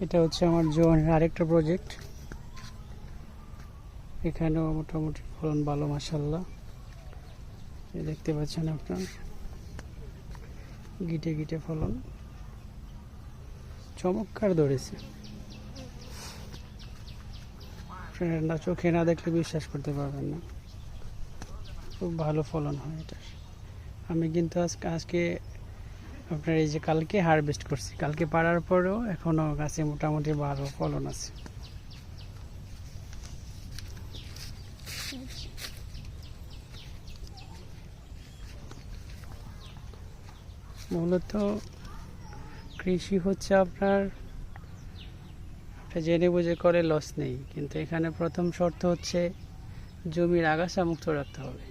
এটা হচ্ছে আমার জোনের আরেকটা প্রজেক্ট। এখানেও মোটামুটি ফলন ভালো, মাশাআল্লাহ। দেখতে পাচ্ছেন আপনার গিটে গিটে ফলন, চমৎকার ধরেছে। না চোখে না দেখলে বিশ্বাস করতে পারবেন না, খুব ভালো ফলন হয় এটার। আমি কিন্তু আজকে আপনার এই যে কালকে হারভেস্ট করছি, কালকে পাড়ার পরেও এখনও গাছে মোটামুটি ভালো ফলন আছে। মূলত কৃষি হচ্ছে আপনার জেনে বুঝে করে লস নেই, কিন্তু এখানে প্রথম শর্ত হচ্ছে জমির আগাছা মুক্ত রাখতে হবে।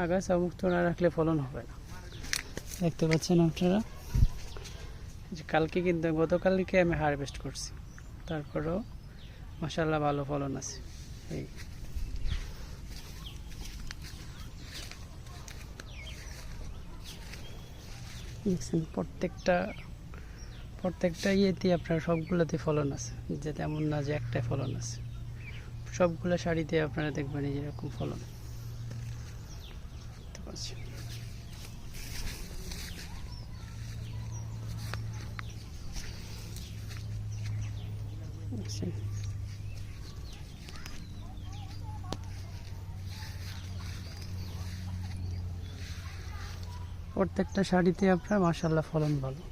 আগাছা মুক্ত না রাখলে ফলন হবে না। দেখতে পাচ্ছেন আপনারা যে কালকে কিন্তু গতকালকে আমি হারভেস্ট করছি, তারপরেও মাশাআল্লাহ ভালো ফলন আছে। এই দেখছেন প্রত্যেকটা ইয়েতে আপনার সবগুলোতে ফলন আছে, যে তেমন না যে একটাই ফলন আছে। সবগুলো শাড়িতে আপনারা দেখবেন এই যেরকম ফলন দেখতে পাচ্ছেন। প্রত্যেকটা শাড়িতে আপনার মাশাআল্লাহ ফলন ভালো।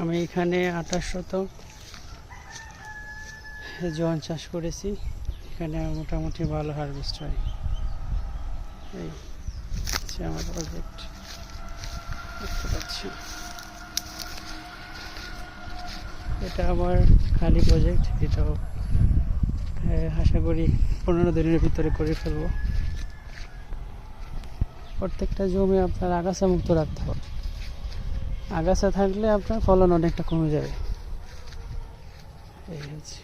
আমি এখানে 2800 জোয়ান চাষ করেছি। এখানে মোটামুটি ভালো হারভেস্ট হয়। এই হচ্ছে আমার প্রজেক্ট, দেখতে পাচ্ছি। এটা আমার খালি প্রজেক্ট, এটাও আশা করি 15 দিনের ভিতরে করে ফেলবো। প্রত্যেকটা জমি আপনার আগাছা মুক্ত রাখতে হবে। আগাছা থাকলে আপনার ফলন অনেকটা কমে যাবে। এই হচ্ছে।